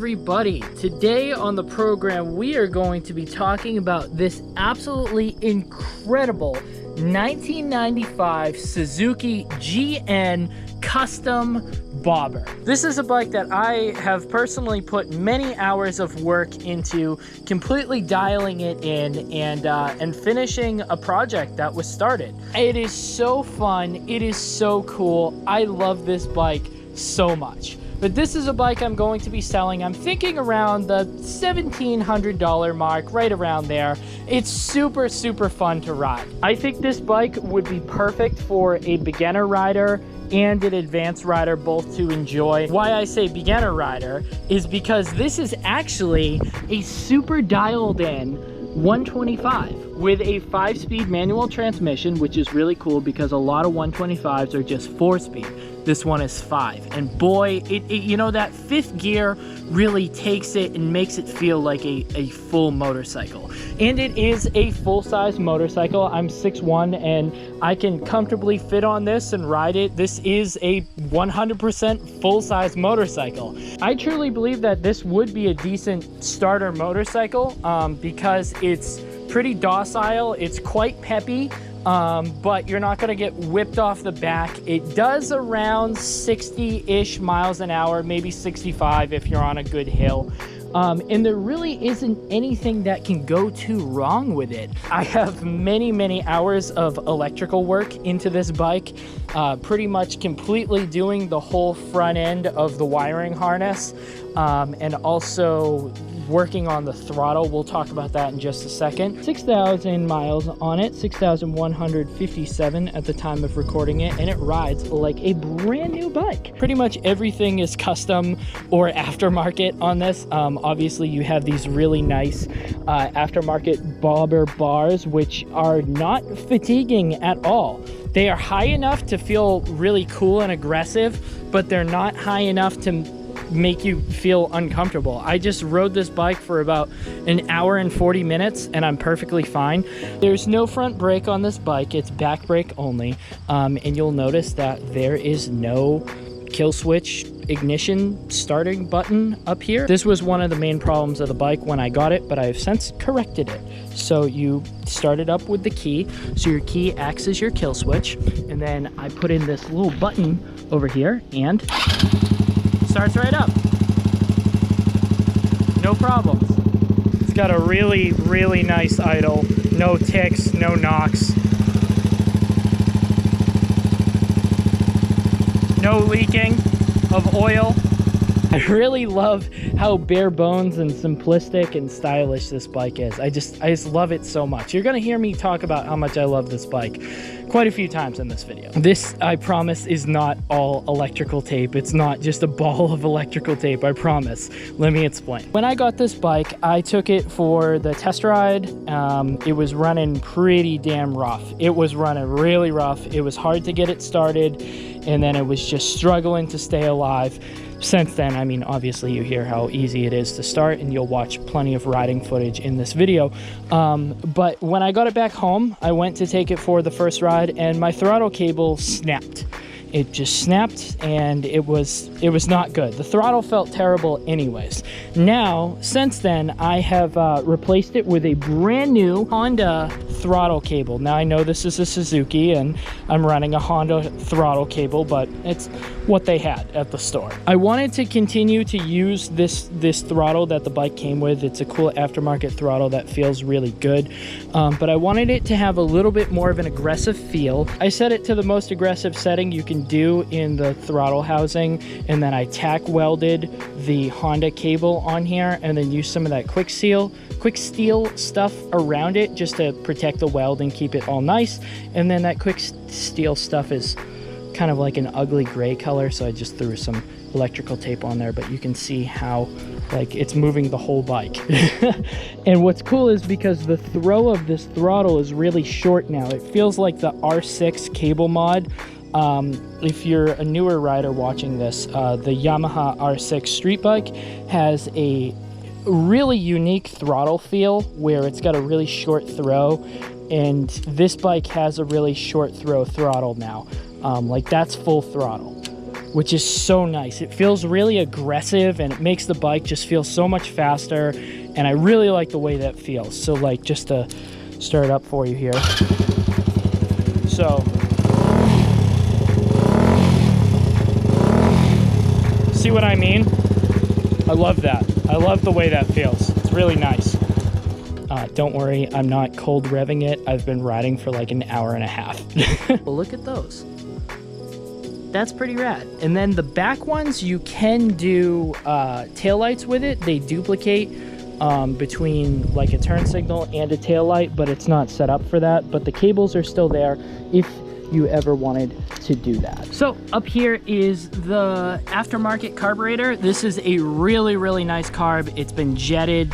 everybody. Today on the program, we are going to be talking about this absolutely incredible 1995 Suzuki Gn custom bobber. This is a bike that I have personally put many hours of work into completely dialing it in and finishing a project that was started. It is so fun. It is so cool. I love this bike so much. But this is a bike I'm going to be selling. I'm thinking around the $1,700 mark, right around there. It's super, super fun to ride. I think this bike would be perfect for a beginner rider and an advanced rider, both to enjoy. Why I say beginner rider is because this is actually a super dialed in 125 with a 5-speed manual transmission, which is really cool because a lot of 125s are just 4-speed. This one is 5, and boy, you know, that 5th gear really takes it and makes it feel like a full motorcycle. And it is a full-size motorcycle. I'm 6'1", and I can comfortably fit on this and ride it. This is a 100% full-size motorcycle. I truly believe that this would be a decent starter motorcycle because it's pretty docile. It's quite peppy. But you're not going to get whipped off the back. It does around 60-ish miles an hour, maybe 65 if you're on a good hill. And there really isn't anything that can go too wrong with it. I have many, many hours of electrical work into this bike, pretty much completely doing the whole front end of the wiring harness, and also working on the throttle. We'll talk about that in just a second. 6,000 miles on it, 6,157 at the time of recording it, and it rides like a brand new bike. Pretty much everything is custom or aftermarket on this. Obviously you have these really nice aftermarket bobber bars, which are not fatiguing at all. They are high enough to feel really cool and aggressive, but they're not high enough to make you feel uncomfortable. I just rode this bike for about an hour and 40 minutes and I'm perfectly fine. There's no front brake on this bike. It's back brake only. And you'll notice that there is no kill switch ignition starting button up here. This was one of the main problems of the bike when I got it, but I have since corrected it. So you start it up with the key. So your key acts as your kill switch. And then I put in this little button over here and starts right up. No problems. It's got a really, really nice idle. No ticks, no knocks. No leaking of oil. I really love how bare bones and simplistic and stylish this bike is. I just love it so much. You're gonna hear me talk about how much I love this bike quite a few times in this video. This, I promise, is not all electrical tape. It's not just a ball of electrical tape, I promise. Let me explain. When I got this bike, I took it for the test ride. It was running pretty damn rough. It was running really rough. It was hard to get it started, and then it was just struggling to stay alive. Since then, I mean, obviously you hear how easy it is to start, and you'll watch plenty of riding footage in this video. But when I got it back home, I went to take it for the first ride, and my throttle cable snapped. It just snapped, and it was not good. The throttle felt terrible anyways. Now, since then, I have replaced it with a brand new Honda throttle cable. Now, I know this is a Suzuki, and I'm running a Honda throttle cable, but it's what they had at the store. I wanted to continue to use this throttle that the bike came with. It's a cool aftermarket throttle that feels really good, but I wanted it to have a little bit more of an aggressive feel. I set it to the most aggressive setting you can do in the throttle housing, and then I tack welded the Honda cable on here, and then use some of that quick steel stuff around it just to protect the weld and keep it all nice. And then that quick steel stuff is kind of like an ugly gray color, so I just threw some electrical tape on there, but you can see how like it's moving the whole bike. And what's cool is because the throw of this throttle is really short now. It feels like the R6 cable mod. If you're a newer rider watching this, the Yamaha R6 street bike has a really unique throttle feel where it's got a really short throw, and this bike has a really short throw throttle now. Like that's full throttle. which is so nice. It feels really aggressive and it makes the bike just feel so much faster, and I really like the way that feels. So like, just to start it up for you here. So see what I mean? I love that. I love the way that feels. It's really nice. Don't worry, I'm not cold revving it. I've been riding for like an hour and a half. Well, look at those. That's pretty rad. And then the back ones, you can do taillights with it. They duplicate between like a turn signal and a taillight, but it's not set up for that. But the cables are still there if you ever wanted to do that. So up here is the Aftermarket Carburetor. This is a really, really nice carb. It's been jetted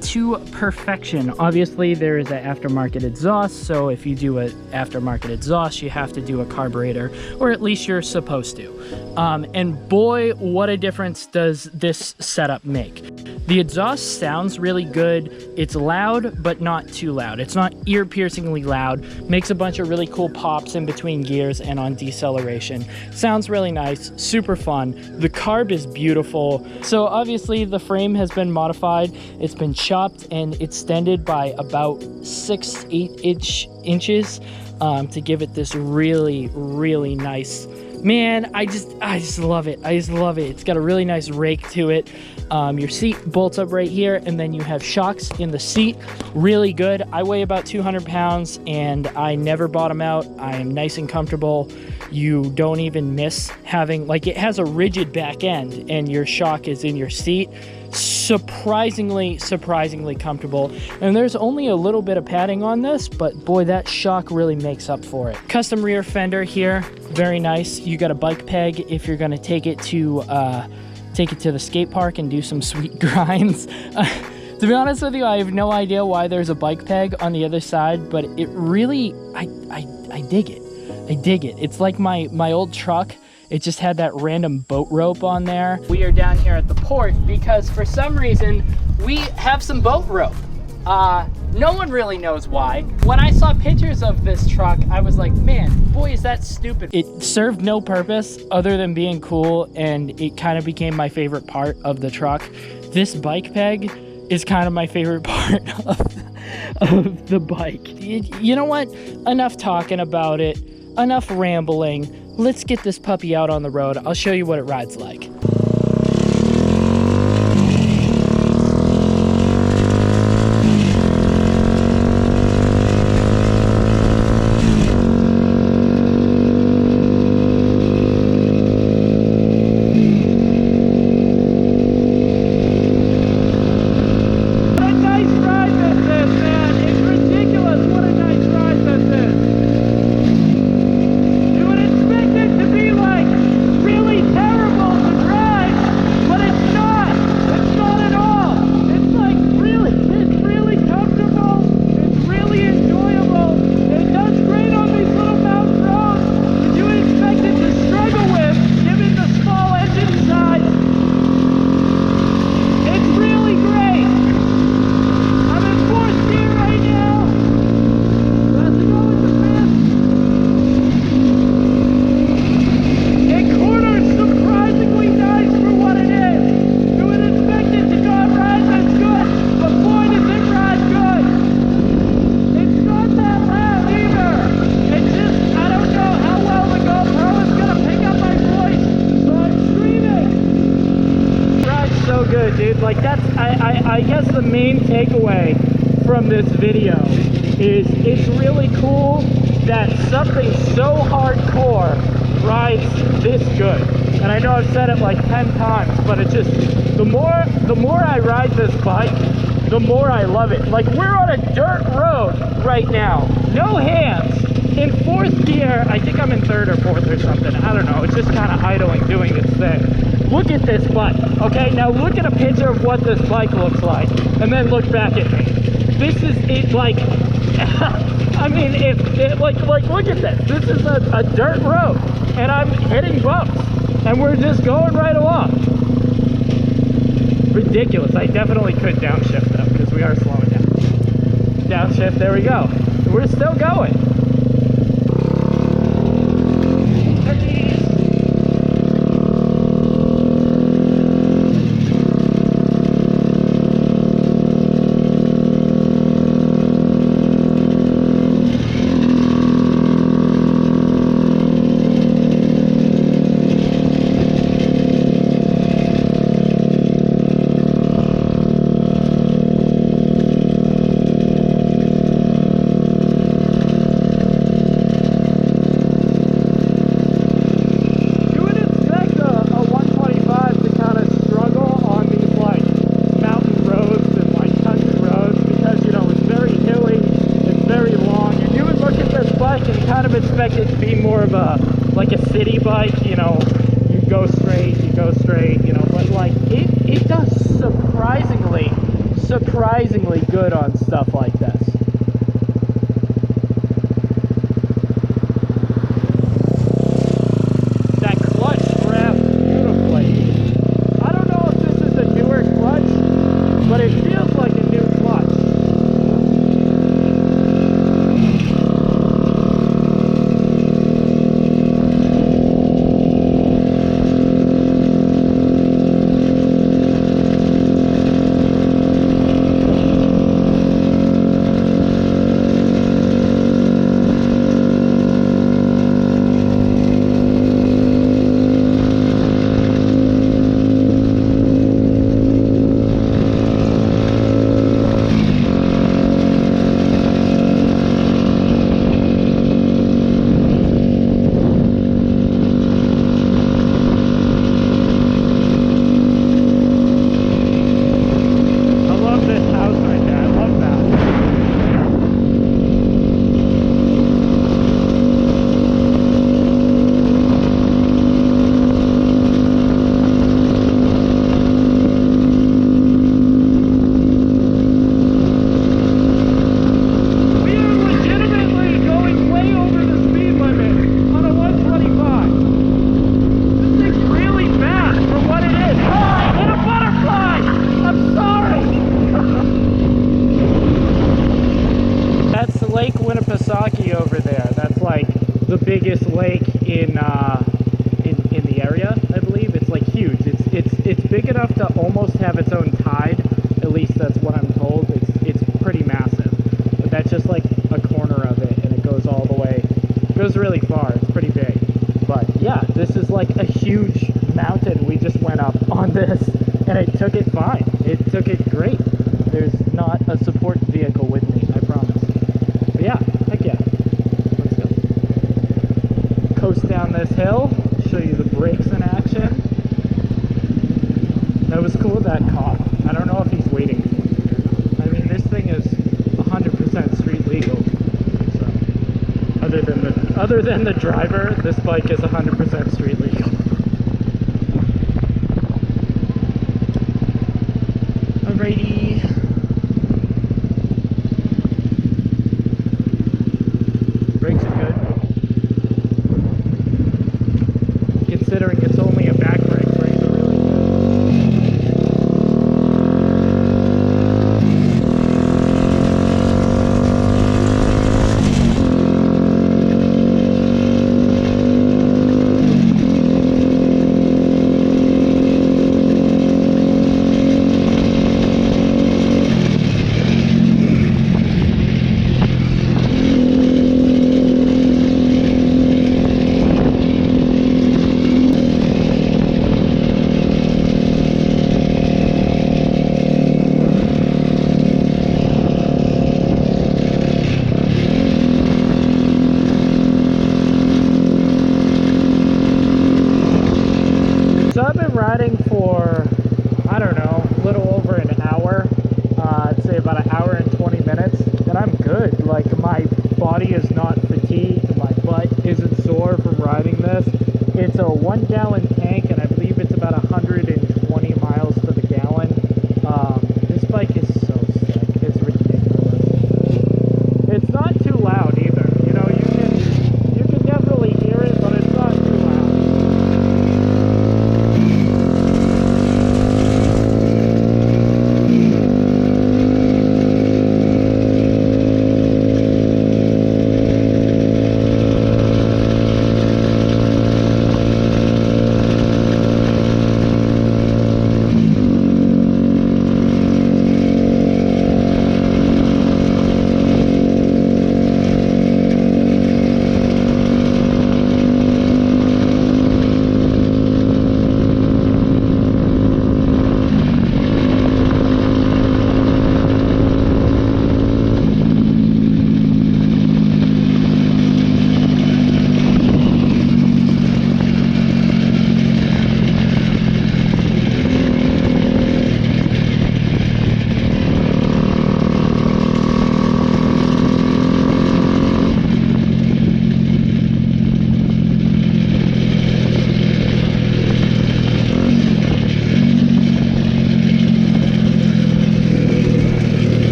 to perfection. Obviously there is an aftermarket exhaust, so if you do an aftermarket exhaust, you have to do a carburetor, or at least you're supposed to. And boy, what a difference does this setup make. The exhaust sounds really good. It's loud, but not too loud. It's not ear-piercingly loud. Makes a bunch of really cool pops in between gears and on deceleration. Sounds really nice, super fun. The carb is beautiful. So obviously the frame has been modified. It's been chopped and extended by about 6-8 inches to give it this really, really nice. Man, I just love it. I just love it. It's got a really nice rake to it. Your seat bolts up right here, and then you have shocks in the seat. Really good. I weigh about 200 pounds, and I never bottom out. I am nice and comfortable. You don't even miss having, like, it has a rigid back end, and your shock is in your seat. Surprisingly comfortable. And there's only a little bit of padding on this, but boy, that shock really makes up for it. Custom rear fender here, very nice. You got a bike peg if you're gonna take it to the skate park and do some sweet grinds. To be honest with you, I have no idea why there's a bike peg on the other side, but it really, I dig it. I dig it. It's like my old truck. It just had that random boat rope on there. We are down here at the port because for some reason we have some boat rope. No one really knows why. When I saw pictures of this truck, I was like, man, boy, is that stupid. It served no purpose other than being cool, and it kind of became my favorite part of the truck. This bike peg is kind of my favorite part of the bike. You know what? Enough talking about it. Enough rambling. Let's get this puppy out on the road. I'll show you what it rides like. Like, that's, I guess the main takeaway from this video is it's really cool that something so hardcore rides this good. And I know I've said it like 10 times, but it's just, the more I ride this bike, the more I love it. Like, we're on a dirt road right now, no hands, in 4th gear. I think I'm in 3rd or 4th or something, I don't know. It's just kind of idling, doing its thing. Look at this bike, okay? Now look at a picture of what this bike looks like, and then look back at me. This is it, like, I mean, like, look at this. This is a dirt road, and I'm hitting bumps, and we're just going right along. Ridiculous. I definitely could downshift though, because we are slowing down. Downshift, there we go. We're still going. kind of expect it to be more of a, like a city bike, you know, you go straight, you know, but like it does surprisingly good on stuff like this. That clutch grabs beautifully. I don't know if this is a newer clutch, but it feels like a new clutch. Over there, that's like the biggest lake in the area, I believe. It's like huge. It's big enough to almost have its own tide. At least that's what I'm told. It's pretty massive, but that's just like a corner of it, and it goes all the way. It goes really far. It's pretty big. But yeah, this is like a huge mountain. We just went up on this, and it took it fine. It took it great. There's not a support vehicle with me, I promise. But yeah, heck yeah. Coast down this hill, show you the brakes in action. That was cool, that cop. I don't know if he's waiting for me. I mean, this thing is 100% street legal. So, other than the driver, this bike is 100% street legal.